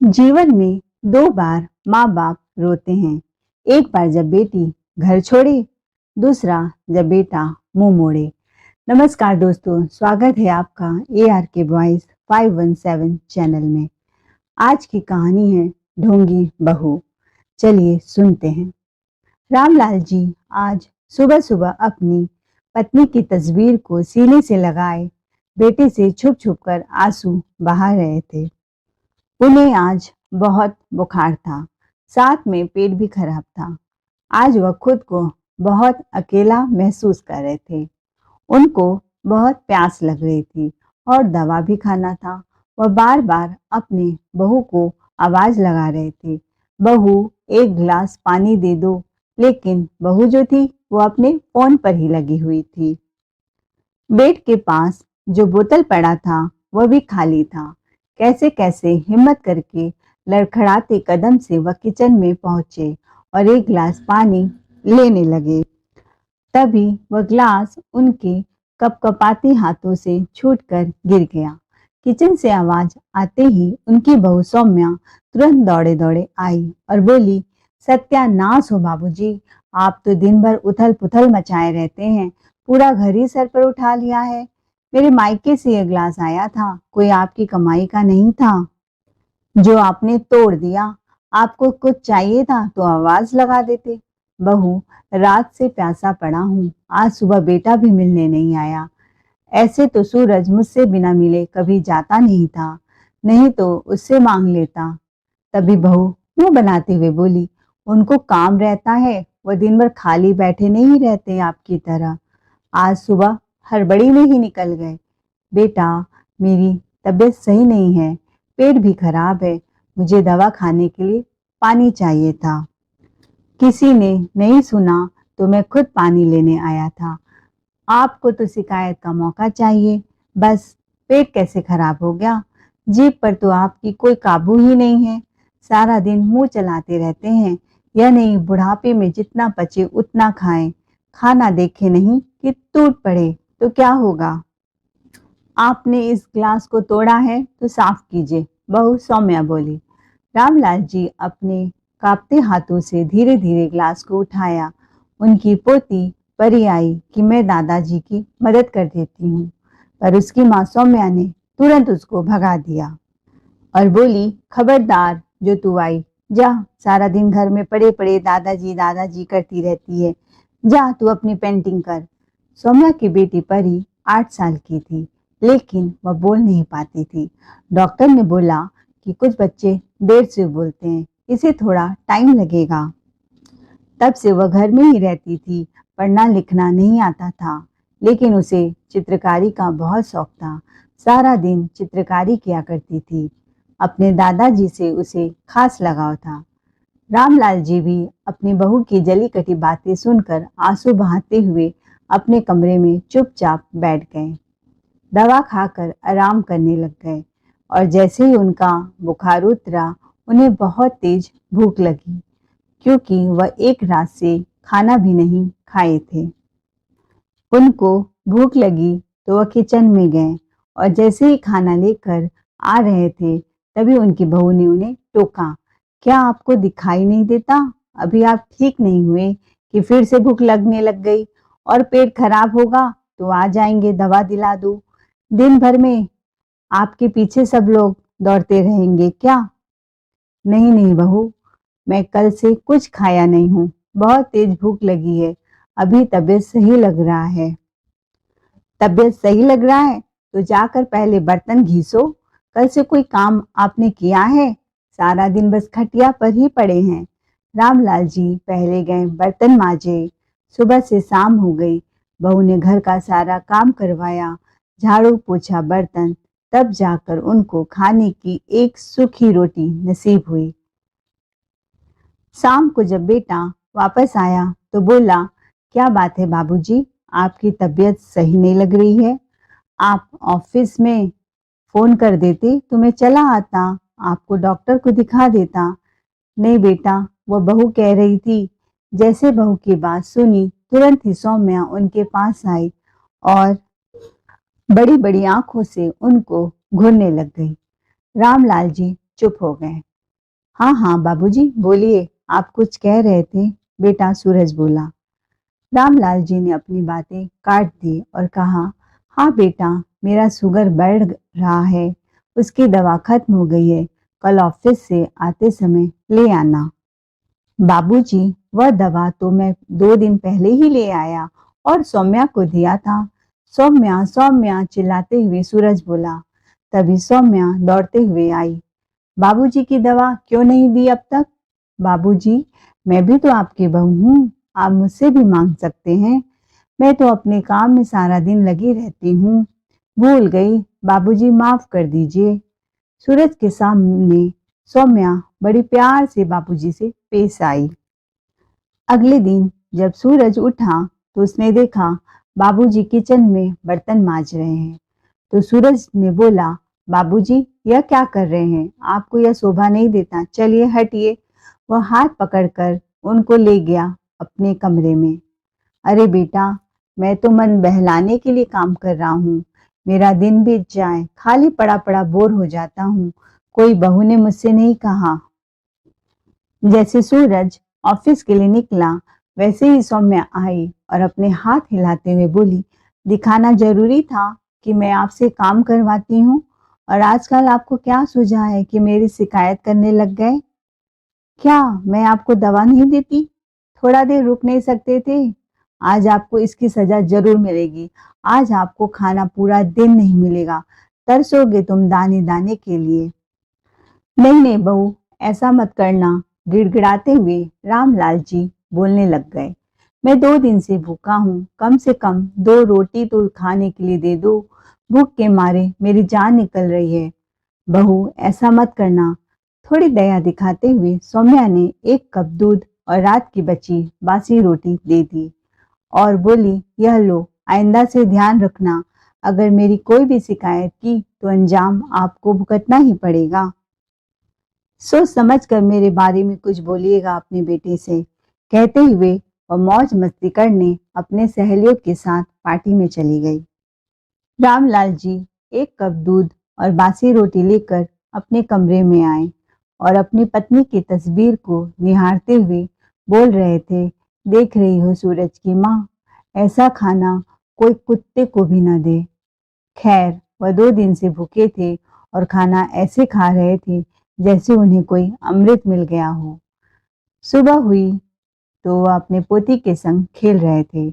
जीवन में दो बार माँ बाप रोते हैं। एक बार जब बेटी घर छोड़े, दूसरा जब बेटा मुंह मोड़े। नमस्कार दोस्तों, स्वागत है आपका ARK वॉइस 517 चैनल में। आज की कहानी है ढोंगी बहू। चलिए सुनते हैं। रामलाल जी आज सुबह सुबह अपनी पत्नी की तस्वीर को सीने से लगाए बेटे से छुप छुप कर आंसू बहा रहे थे। उन्हें आज बहुत बुखार था, साथ में पेट भी खराब था। आज वह खुद को बहुत अकेला महसूस कर रहे थे। उनको बहुत प्यास लग रही थी और दवा भी खाना था। वह बार बार अपनी बहू को आवाज लगा रहे थे, बहू एक गिलास पानी दे दो। लेकिन बहू जो थी वो अपने फोन पर ही लगी हुई थी। बेड के पास जो बोतल पड़ा था वह भी खाली था। कैसे कैसे हिम्मत करके लड़खड़ाते कदम से वह किचन में पहुंचे और एक गिलास पानी लेने लगे। तभी वह गिलास उनके कपकपाते हाथों से छूटकर गिर गया। किचन से आवाज आते ही उनकी बहू सौम्या तुरंत दौड़े दौड़े आई और बोली, सत्यानाश हो बाबूजी, आप तो दिन भर उथल पुथल मचाए रहते हैं, पूरा घर ही सर पर उठा लिया है। मेरे मायके से यह गिलास आया था, कोई आपकी कमाई का नहीं था जो आपने तोड़ दिया। आपको कुछ चाहिए था तो आवाज लगा देते। बहू, रात से प्यासा पड़ा हूँ, आज सुबह बेटा भी मिलने नहीं आया। ऐसे तो सूरज मुझसे बिना मिले कभी जाता नहीं था, नहीं तो उससे मांग लेता। तभी बहू मुंह बनाते हुए बोली, उनको काम रहता है, वह दिन भर खाली बैठे नहीं रहते आपकी तरह। आज सुबह हड़बड़ी में ही निकल गए। बेटा, मेरी तबीयत सही नहीं है, पेट भी खराब है, मुझे दवा खाने के लिए पानी चाहिए था। किसी ने नहीं सुना तो मैं खुद पानी लेने आया था। आपको तो शिकायत का मौका चाहिए, बस पेट कैसे खराब हो गया? जीभ पर तो आपकी कोई काबू ही नहीं है, सारा दिन मुंह चलाते रहते हैं। यह नहीं बुढ़ापे में जितना पचे उतना खाएं, खाना देखे नहीं कि टूट पड़े तो क्या होगा? आपने इस ग्लास को तोड़ा है तो साफ कीजिए, बहू सौम्या बोली। रामलाल जी अपने कांपते हाथों से धीरे धीरे ग्लास को उठाया। उनकी पोती परी आई कि मैं दादाजी की मदद कर देती हूँ, पर उसकी माँ सौम्या ने तुरंत उसको भगा दिया और बोली, खबरदार, जो तू आई, जा, सारा दिन घर में पड़े पड़े दादाजी दादाजी करती रहती है, जा तू अपनी पेंटिंग कर। सौम्या की बेटी परी 8 साल की थी, लेकिन वह बोल नहीं पाती थी। डॉक्टर ने बोला कि कुछ बच्चे देर से बोलते हैं, इसे थोड़ा टाइम लगेगा। तब से वह घर में ही रहती थी, पढ़ना लिखना नहीं आता था, लेकिन उसे चित्रकारी का बहुत शौक था। सारा दिन चित्रकारी किया करती थी। अपने दादाजी से उसे खास लगाव था। रामलाल जी भी अपनी बहू की जली कटी बातें सुनकर आंसू बहाते हुए अपने कमरे में चुपचाप बैठ गए। दवा खाकर आराम करने लग गए और जैसे ही उनका बुखार उतरा, उन्हें बहुत तेज भूख लगी, क्योंकि वह एक रात से खाना भी नहीं खाए थे। उनको भूख लगी तो वह किचन में गए और जैसे ही खाना लेकर आ रहे थे, तभी उनकी बहू ने उन्हें टोका, क्या आपको दिखाई नहीं देता? अभी आप ठीक नहीं हुए कि फिर से भूख लगने लग गई, और पेट खराब होगा तो आ जाएंगे, दवा दिला दूं। दिन भर में आपके पीछे सब लोग दौड़ते रहेंगे क्या? नहीं नहीं बहू, मैं कल से कुछ खाया नहीं हूँ, बहुत तेज भूख लगी है, अभी तबीयत सही लग रहा है। तबीयत सही लग रहा है तो जाकर पहले बर्तन घिसो, कल से कोई काम आपने किया है? सारा दिन बस खटिया पर ही पड़े हैं। रामलाल जी पहले गए बर्तन मांजे। सुबह से शाम हो गई, बहू ने घर का सारा काम करवाया, झाड़ू पोछा बर्तन, तब जाकर उनको खाने की एक सूखी रोटी नसीब हुई। शाम को जब बेटा वापस आया तो बोला, क्या बात है बाबूजी, आपकी तबीयत सही नहीं लग रही है। आप ऑफिस में फोन कर देते तो मैं चला आता, आपको डॉक्टर को दिखा देता। नहीं बेटा, वो बहू कह रही थी। जैसे बहू की बात सुनी, तुरंत ही सौम्या उनके पास आई और बड़ी बड़ी आंखों से उनको घूरने लग गई। रामलाल जी चुप हो गए। हाँ हाँ बाबूजी, बोलिए, आप कुछ कह रहे थे। बेटा सूरज बोला। रामलाल जी ने अपनी बातें काट दी और कहा, हाँ बेटा, मेरा शुगर बढ़ रहा है, उसकी दवा खत्म हो गई है, कल ऑफिस से आते समय ले आना। बाबूजी, वह दवा तो मैं 2 दिन पहले ही ले आया और सौम्या को दिया था। सौम्या सौम्या चिल्लाते हुए सूरज बोला। तभी सौम्या दौड़ते हुए आई। बाबूजी की दवा क्यों नहीं दी अब तक? बाबूजी, मैं भी तो आपकी बहू हूँ, आप मुझसे भी मांग सकते हैं। मैं तो अपने काम में सारा दिन लगी रहती हूँ, भूल गई। बाबूजी माफ कर दीजिए। सूरज के सामने सौम्या बड़ी प्यार से बाबूजी से पेश आई। अगले दिन जब सूरज उठा तो उसने देखा बाबूजी किचन में बर्तन मांज रहे हैं। तो सूरज ने बोला, बाबूजी, यह क्या कर रहे हैं? आपको यह शोभा नहीं देता, चलिए हटिए। वह हाथ पकड़कर उनको ले गया अपने कमरे में। अरे बेटा, मैं तो मन बहलाने के लिए काम कर रहा हूँ। मेरा दिन बीत जाए, खाली पड़ा पड़ा बोर हो जाता हूँ। कोई बहू ने मुझसे नहीं कहा। जैसे सूरज ऑफिस के लिए निकला, वैसे ही सौम्या आई और अपने हाथ हिलाते हुए बोली, दिखाना जरूरी था कि मैं आपसे काम करवाती हूँ, और आजकल आपको क्या सूझा है कि मेरी शिकायत करने लग गए? क्या मैं आपको दवा नहीं देती? थोड़ा देर रुक नहीं सकते थे? आज आपको इसकी सजा जरूर मिलेगी। आज आपको खाना पूरा दिन नहीं मिलेगा। तरसोगे तुम दाने दाने के लिए। नहीं नहीं बहू, ऐसा मत करना। गिड़गिड़ाते हुए रामलाल जी बोलने लग गए। मैं 2 दिन से भूखा हूँ, कम से कम 2 रोटी तो खाने के लिए दे दो। भूख के मारे मेरी जान निकल रही है। बहू, ऐसा मत करना। थोड़ी दया दिखाते हुए सौम्या ने 1 कप दूध और रात की बची बासी रोटी दे दी और बोली, यह लो, आइंदा से ध्यान रखना। अगर मेरी कोई भी शिकायत की तो अंजाम आपको भुगतना ही पड़ेगा। सोच समझ कर मेरे बारे में कुछ बोलिएगा अपने बेटे से। कहते हुए वह मौज मस्ती करने अपने सहेलियों के साथ पार्टी में चली गई। रामलाल जी 1 कप दूध और बासी रोटी लेकर अपने कमरे में आए और अपनी पत्नी की तस्वीर को निहारते हुए बोल रहे थे, देख रही हो सूरज की माँ, ऐसा खाना कोई कुत्ते को भी न दे। खैर, वह 2 दिन से भूखे थे और खाना ऐसे खा रहे थे जैसे उन्हें कोई अमृत मिल गया हो। सुबह हुई तो वह अपने पोती के संग खेल रहे थे।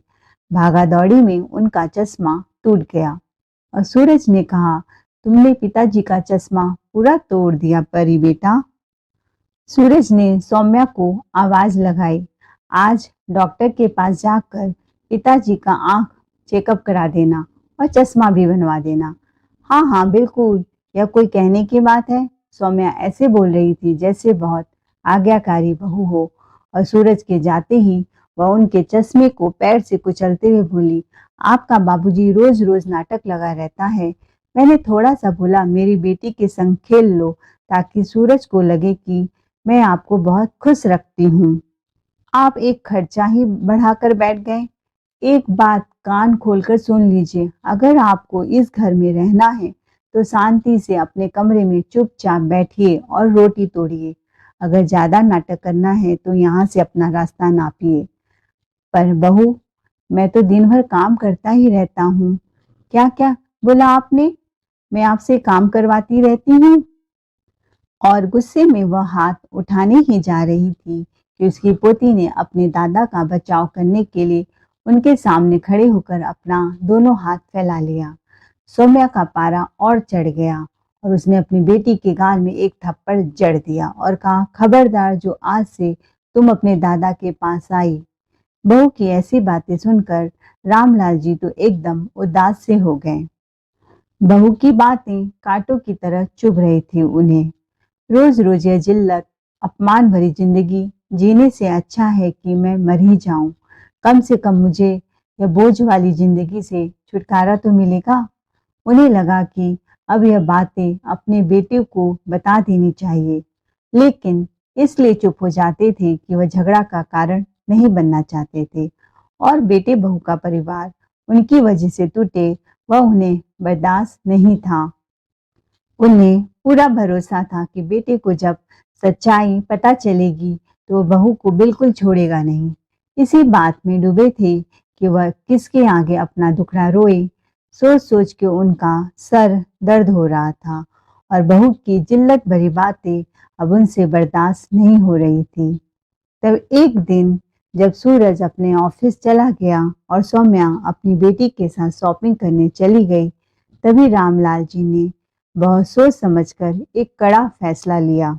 भागा दौड़ी में उनका चश्मा टूट गया और सूरज ने कहा, तुमने पिताजी का चश्मा पूरा तोड़ दिया परी बेटा। सूरज ने सौम्या को आवाज लगाई, आज डॉक्टर के पास जाकर पिताजी का आंख चेकअप करा देना और चश्मा भी बनवा देना। हाँ हाँ बिल्कुल, यह कोई कहने की बात है। सौम्या ऐसे बोल रही थी जैसे बहुत आज्ञाकारी बहू हो, और सूरज के जाते ही वह उनके चश्मे को पैर से कुचलते हुए बोली, आपका बाबूजी रोज रोज नाटक लगा रहता है। मैंने थोड़ा सा बोला मेरी बेटी के संग खेल लो, ताकि सूरज को लगे कि मैं आपको बहुत खुश रखती हूँ। आप एक खर्चा ही बढ़ाकर बैठ गए। एक बात कान खोलकर सुन लीजिए, अगर आपको इस घर में रहना है तो शांति से अपने कमरे में चुपचाप बैठिए और रोटी तोड़िए। अगर ज्यादा नाटक करना है तो यहाँ से अपना रास्ता नापिए। पर बहू, मैं तो दिन भर काम करता ही रहता हूँ। क्या क्या बोला आपने? मैं आपसे काम करवाती रहती हूँ? और गुस्से में वह हाथ उठाने ही जा रही थी कि उसकी पोती ने अपने दादा का बचाव करने के लिए उनके सामने खड़े होकर अपना दोनों हाथ फैला लिया। सौम्या का पारा और चढ़ गया और उसने अपनी बेटी के गाल में एक थप्पड़ जड़ दिया और कहा, खबरदार जो आज से तुम अपने दादा के पास आई। बहू की ऐसी बातें सुनकर रामलाल जी तो एकदम उदास से हो गए। बहू की बातें कांटों की तरह चुभ रही थी उन्हें। रोज रोज यह जिल्लत, अपमान भरी जिंदगी जीने से अच्छा है कि मैं मर ही जाऊं। कम से कम मुझे यह बोझ वाली जिंदगी से छुटकारा तो मिलेगा। उन्हें लगा कि अब यह बातें अपने बेटे को बता देनी चाहिए, लेकिन इसलिए चुप हो जाते थे कि वह झगड़ा का कारण नहीं बनना चाहते थे और बेटे बहू का परिवार उनकी वजह से टूटे वह उन्हें बर्दाश्त नहीं था। उन्हें पूरा भरोसा था कि बेटे को जब सच्चाई पता चलेगी तो बहू को बिल्कुल छोड़ेगा नहीं। इसी बात में डूबे थे कि वह किसके आगे अपना दुखड़ा रोए। सोच सोच के उनका सर दर्द हो रहा था और बहू की जिल्लत भरी बातें अब उनसे बर्दाश्त नहीं हो रही थी। तब एक दिन जब सूरज अपने ऑफिस चला गया और सौम्या अपनी बेटी के साथ शॉपिंग करने चली गई, तभी रामलाल जी ने बहुत सोच समझकर एक कड़ा फैसला लिया।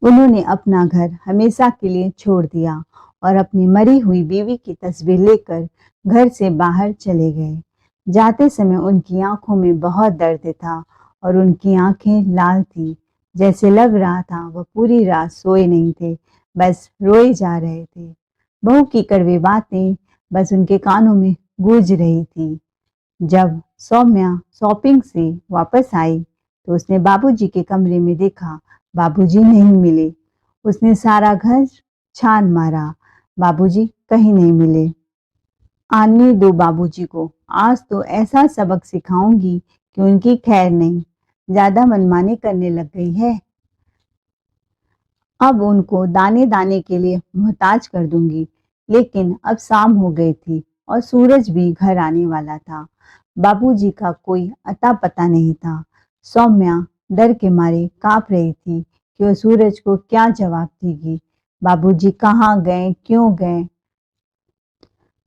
उन्होंने अपना घर हमेशा के लिए छोड़ दिया और अपनी मरी हुई बीवी की तस्वीर लेकर घर से बाहर चले गए। जाते समय उनकी आंखों में बहुत दर्द था और उनकी आंखें लाल थी, जैसे लग रहा था वह पूरी रात सोए नहीं थे, बस रोए जा रहे थे। बहू की कड़वी बातें बस उनके कानों में गूंज रही थी। जब सौम्या शॉपिंग से वापस आई तो उसने बाबूजी के कमरे में देखा, बाबूजी नहीं मिले। उसने सारा घर छान मारा, बाबूजी कहीं नहीं मिले। आने दो बाबूजी को, आज तो ऐसा सबक सिखाऊंगी कि उनकी खैर नहीं, ज्यादा मनमानी करने लग गई है। अब उनको दाने दाने के लिए मोहताज कर दूंगी। लेकिन अब शाम हो गई थी और सूरज भी घर आने वाला था। बाबूजी का कोई अता पता नहीं था। सौम्या डर के मारे कांप रही थी कि वह सूरज को क्या जवाब देगी। बाबूजी कहाँ गए, क्यों गए?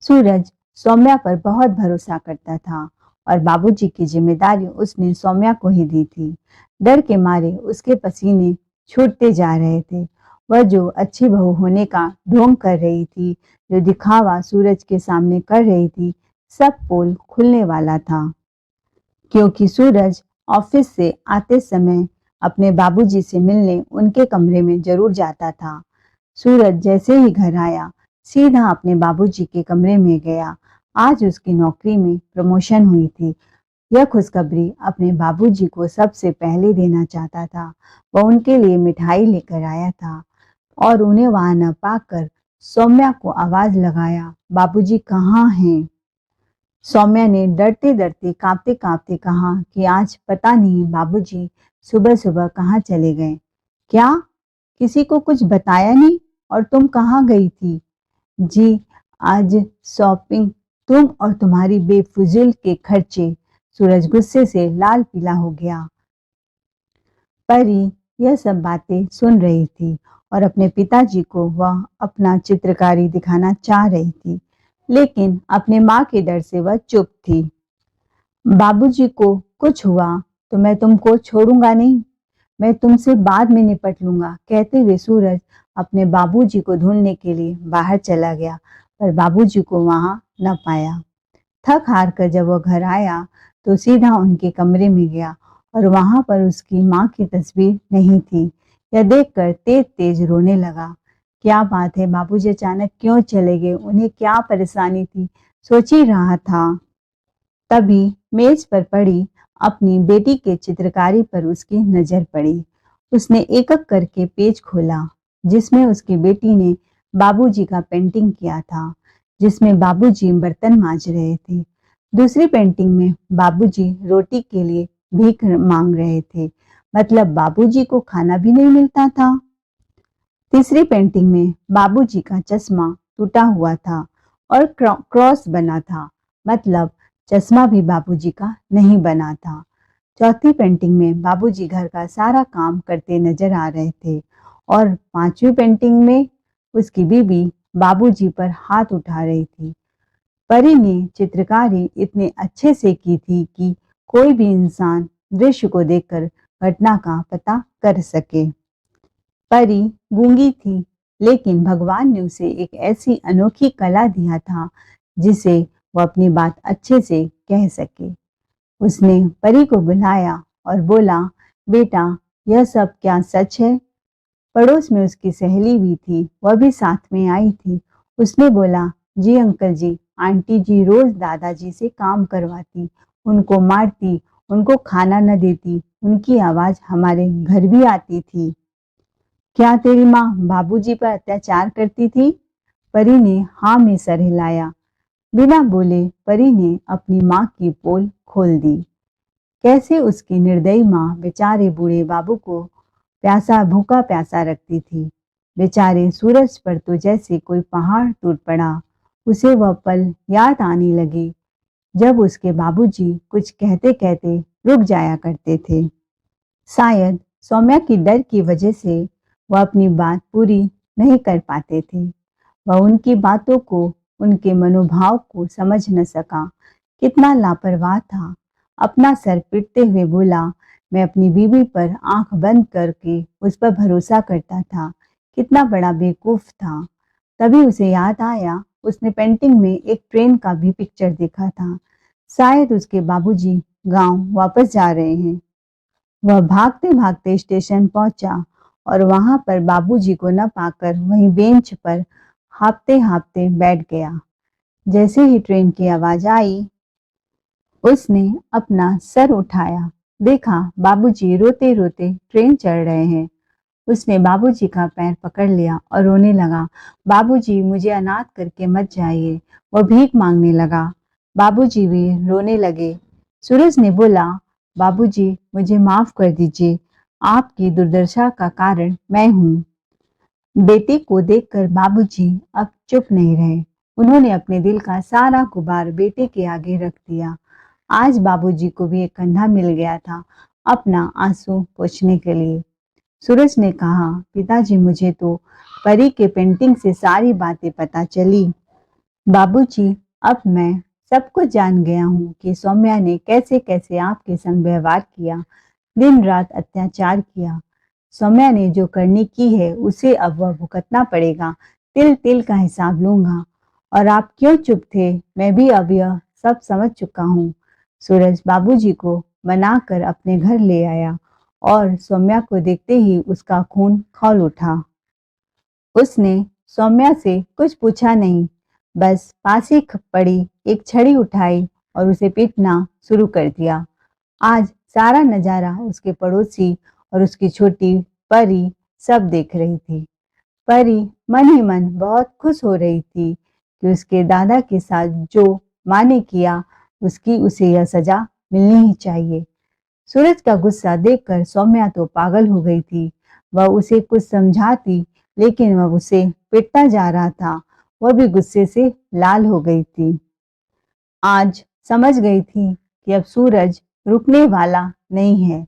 सूरज सौम्या पर बहुत भरोसा करता था और बाबूजी की जिम्मेदारी उसने सौम्या को ही दी थी। डर के मारे उसके पसीने छूटते जा रहे थे। वह जो अच्छी बहू होने का ढोंग कर रही थी, जो दिखावा सूरज के सामने कर रही थी, सब पोल खुलने वाला था। क्योंकि सूरज ऑफिस से आते समय अपने बाबूजी से मिलने उनके कमरे में जरूर जाता था। सूरज जैसे ही घर आया, सीधा अपने बाबूजी के कमरे में गया। आज उसकी नौकरी में प्रमोशन हुई थी। यह खुशखबरी अपने बाबूजी को सबसे पहले देना चाहता था। वह उनके लिए मिठाई लेकर आया था और उन्हें वहां न पाकर सौम्या को आवाज लगाया, बाबूजी कहाँ हैं? सौम्या ने डरते डरते कांपते कांपते कहा कि आज पता नहीं बाबूजी सुबह सुबह कहाँ चले गए। क्या किसी को कुछ बताया नहीं? और तुम कहाँ गई थी? जी आज शॉपिंग। तुम और तुम्हारी बेफिजूल के खर्चे। सूरज गुस्से से लाल पीला हो गया। परी यह सब बातें सुन रही थी और अपने पिताजी को वह अपना चित्रकारी दिखाना चाह रही थी, लेकिन अपने माँ के डर से वह चुप थी। बाबूजी को कुछ हुआ तो मैं तुमको छोड़ूंगा नहीं, मैं तुमसे बाद में निपट लूंगा, कहते हुए सूरज अपने बाबूजी को ढूंढने के लिए बाहर चला गया, पर बाबूजी को वहां न पाया। थक हार कर जब वह घर आया तो सीधा उनके कमरे में गया और वहां पर उसकी माँ की तस्वीर नहीं थी। यह देखकर तेज तेज रोने लगा। क्या बात है, बाबूजी अचानक क्यों चले गए? उन्हें क्या परेशानी थी? सोच ही रहा था, तभी मेज पर पड़ी अपनी बेटी के चित्रकारी पर उसकी नजर पड़ी। उसने एक एक करके पेज खोला, जिसमें उसकी बेटी ने बाबूजी का पेंटिंग किया था, जिसमें बाबूजी बर्तन मांज रहे थे। दूसरी पेंटिंग में बाबूजी रोटी के लिए भीख मांग रहे थे, मतलब बाबूजी को खाना भी नहीं मिलता था। तीसरी पेंटिंग में बाबूजी का चश्मा टूटा हुआ था और क्रॉस बना था, मतलब चश्मा भी बाबूजी का नहीं बना था। चौथी पेंटिंग में बाबूजी घर का सारा काम करते नजर आ रहे थे और पांचवी पेंटिंग में उसकी बीबी बाबूजी पर हाथ उठा रही थी। परी ने चित्रकारी इतने अच्छे से की थी कि कोई भी इंसान दृश्य को देखकर घटना का पता कर सके। परी गूंगी थी, लेकिन भगवान ने उसे एक ऐसी अनोखी कला दिया था जिसे वो अपनी बात अच्छे से कह सके। उसने परी को बुलाया और बोला, बेटा यह सब क्या सच है? पड़ोस में उसकी सहेली भी थी, वह भी साथ में आई थी। उसने बोला, जी अंकल जी, आंटी जी रोज दादाजी से काम करवाती, उनको मारती, उनको खाना न देती, उनकी आवाज हमारे घर भी आती थी। क्या तेरी माँ बाबूजी पर अत्याचार करती थी? परी ने हाँ में सर हिलाया। बिना बोले परी ने अपनी माँ की पोल खोल दी। कैसे उसकी निर्दयी माँ बेचारे बूढ़े बाबू को प्यासा भूखा प्यासा रखती थी। बेचारे सूरज पर तो जैसे कोई पहाड़ टूट पड़ा। उसे वह पल याद आने लगे जब उसके बाबूजी कुछ कहते कहते रुक जाया करते थे। शायद सौम्या की डर की वजह से वह अपनी बात पूरी नहीं कर पाते थे। वह उनकी बातों को, उनके मनोभाव को समझ न सका। कितना लापरवाह था। अपना सर पीटते हुए बोला, मैं अपनी बीवी पर आंख बंद करके उस पर भरोसा करता था। कितना बड़ा बेवकूफ था। तभी उसे याद आया, उसने पेंटिंग में एक ट्रेन का भी पिक्चर देखा था। शायद उसके बाबूजी गांव वापस जा रहे हैं। वह भागते भागते स्टेशन पहुंचा और वहां पर बाबूजी को न पाकर वहीं बेंच पर हाँफते हाँफते बैठ गया। जैसे ही ट्रेन की आवाज आई, उसने अपना सर उठाया, देखा बाबूजी रोते रोते ट्रेन चढ़ रहे हैं। उसने बाबूजी का पैर पकड़ लिया और रोने लगा, बाबूजी मुझे अनाथ करके मत जाइए। वह भीख मांगने लगा। बाबूजी भी रोने लगे। सूरज ने बोला, बाबूजी मुझे माफ कर दीजिए, आपकी दुर्दशा का कारण मैं हूँ। बेटे को देखकर बाबूजी अब चुप नहीं रहे। उन्होंने अपने दिल का सारा गुबार बेटे के आगे रख दिया। आज बाबूजी को भी एक कंधा मिल गया था अपना आंसू पोंछने के लिए। सूरज ने कहा, पिताजी मुझे तो परी के पेंटिंग से सारी बातें पता चली। बाबूजी अब मैं सब कुछ जान गया हूँ कि सौम्या ने कैसे कैसे आपके संग व्यवहार किया, दिन रात अत्याचार किया। सौम्या ने जो करनी की है उसे अब वह भुगतना पड़ेगा। तिल तिल का हिसाब लूंगा। और आप क्यों चुप थे, मैं भी अब यह सब समझ चुका हूँ। सूरज बाबूजी को मनाकर अपने घर ले आया और सौम्या को देखते ही उसका खून खौल उठा। उसने सौम्या से कुछ पूछा नहीं, बस पास ही पड़ी एक छड़ी उठाई और उसे पीटना शुरू कर दिया। आज सारा नजारा उसके पड़ोसी और उसकी छोटी परी सब देख रही थी। परी मन ही मन बहुत खुश हो रही थी कि उसके दादा के साथ जो माँ ने किया उसकी उसे यह सजा मिलनी ही चाहिए। सूरज का गुस्सा देखकर सौम्या तो पागल हो गई थी। वह उसे कुछ समझाती, लेकिन वह उसे पीटता जा रहा था। वह भी गुस्से से लाल हो गई थी। आज समझ गई थी कि अब सूरज रुकने वाला नहीं है।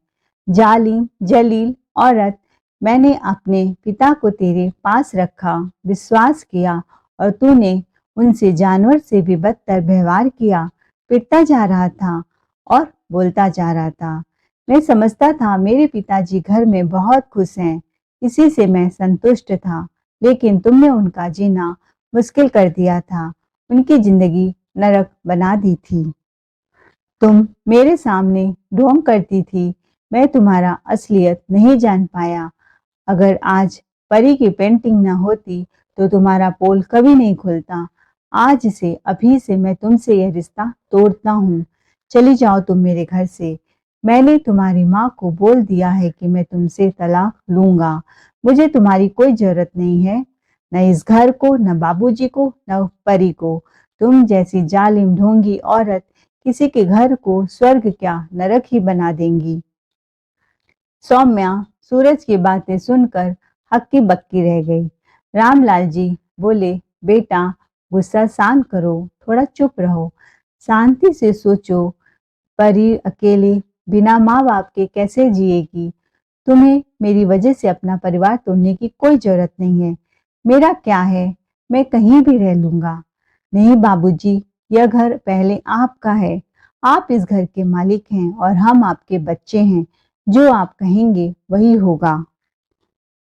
जालिम जलील औरत, मैंने अपने पिता को तेरे पास रखा, विश्वास किया और तूने उनसे जानवर से भी बदतर व्यवहार किया। पिटता जा रहा था और बोलता जा रहा था। मैं समझता था मेरे पिताजी घर में बहुत खुश हैं, इसी से मैं संतुष्ट था। लेकिन तुमने उनका जीना मुश्किल कर दिया था, उनकी जिंदगी नरक बना दी थी। तुम मेरे सामने ढोंग करती थी, मैं तुम्हारा असलियत नहीं जान पाया। अगर आज परी की पेंटिंग न होती तो तुम्हारा पोल कभी नहीं खुलता। आज से अभी से मैं तुमसे यह रिश्ता तोड़ता हूँ। चली जाओ तुम मेरे घर से। मैंने तुम्हारी माँ को बोल दिया है कि मैं तुमसे तलाक लूंगा। मुझे तुम्हारी कोई जरूरत नहीं है, न इस घर को, न बाबूजी को, न परी को। तुम जैसी जालिम ढोंगी औरत किसी के घर को स्वर्ग क्या नरक ही बना देंगी। सौम्या सूरज की बातें सुनकर हक्की बक्की रह गई। रामलाल जी बोले, बेटा गुस्सा शांत करो, थोड़ा चुप रहो, शांति से सोचो। परी अकेले बिना माँ बाप के कैसे जिएगी। तुम्हें मेरी वजह से अपना परिवार तोड़ने की कोई जरूरत नहीं है। मेरा क्या है, मैं कहीं भी रह लूंगा। नहीं बाबूजी, यह घर पहले आपका है। आप इस घर के मालिक हैं और हम आपके बच्चे हैं। जो आप कहेंगे वही होगा।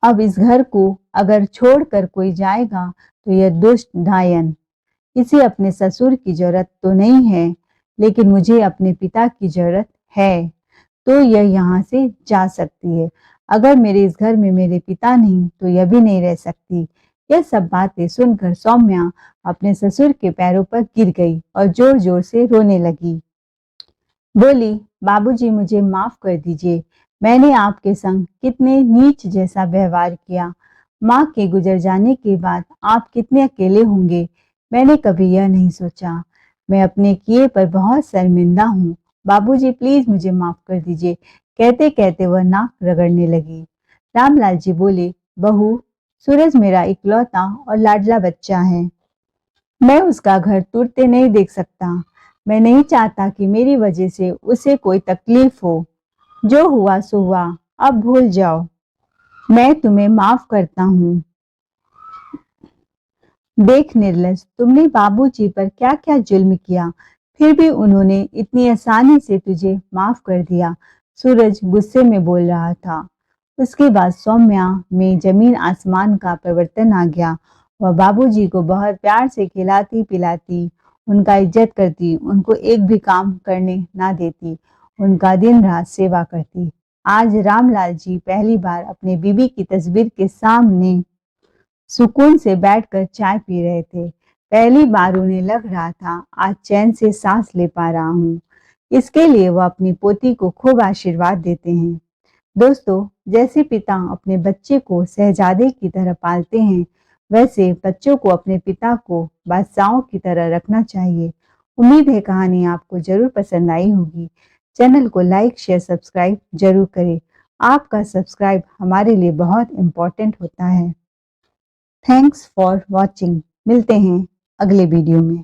अब इस घर को अगर छोड़कर कोई जाएगा तो यह दुष्ट डायन। इसे अपने ससुर की जरूरत तो नहीं है, लेकिन मुझे अपने पिता की जरूरत है, तो यह यहाँ से जा सकती है। अगर मेरे इस घर में मेरे पिता नहीं तो यह भी नहीं रह सकती। यह सब बातें सुनकर सौम्या अपने ससुर के पैरों पर गिर गई और जोर जोर से रोने लगी। बोली, बाबूजी मुझे माफ कर दीजिए, मैंने आपके संग कितने नीच जैसा व्यवहार किया। माँ के गुजर जाने के बाद आप कितने अकेले होंगे, मैंने कभी यह नहीं सोचा। मैं अपने किए पर बहुत शर्मिंदा हूँ। बाबूजी प्लीज मुझे माफ कर दीजिए। कहते कहते वह नाक रगड़ने लगी। रामलाल जी बोले, बहू, सूरज मेरा इकलौता और लाडला बच्चा है। मैं उसका घर टूटते नहीं देख सकता। मैं नहीं चाहता कि मेरी वजह से उसे कोई तकलीफ हो। जो हुआ सो हुआ, अब भूल जाओ। मैं तुम्हें माफ करता हूँ। देख निर्लज, तुमने बाबूजी पर क्या क्या जुल्म किया, फिर भी उन्होंने इतनी आसानी से तुझे माफ कर दिया। सूरज गुस्से में बोल रहा था। उसके बाद सौम्या में जमीन आसमान का परिवर्तन आ गया। वह बाबूजी को बहुत प्यार से खिलाती पिलाती, उनका इज्जत करती, उनको एक भी काम करने ना देती, उनका दिन रात सेवा करती। आज रामलाल जी पहली बार अपने बीबी की तस्वीर के सामने सुकून से बैठकर चाय पी रहे थे। पहली बार उन्हें लग रहा था आज चैन से सांस ले पा रहा हूँ। इसके लिए वह अपनी पोती को खूब आशीर्वाद देते हैं। दोस्तों, जैसे पिता अपने बच्चे को शहजादे की तरह पालते हैं, वैसे बच्चों को अपने पिता को बादशाहों की तरह रखना चाहिए। उम्मीद है कहानी आपको जरूर पसंद आई होगी। चैनल को लाइक शेयर सब्सक्राइब जरूर करें। आपका सब्सक्राइब हमारे लिए बहुत इम्पोर्टेंट होता है। Thanks for watching. मिलते हैं अगले वीडियो में।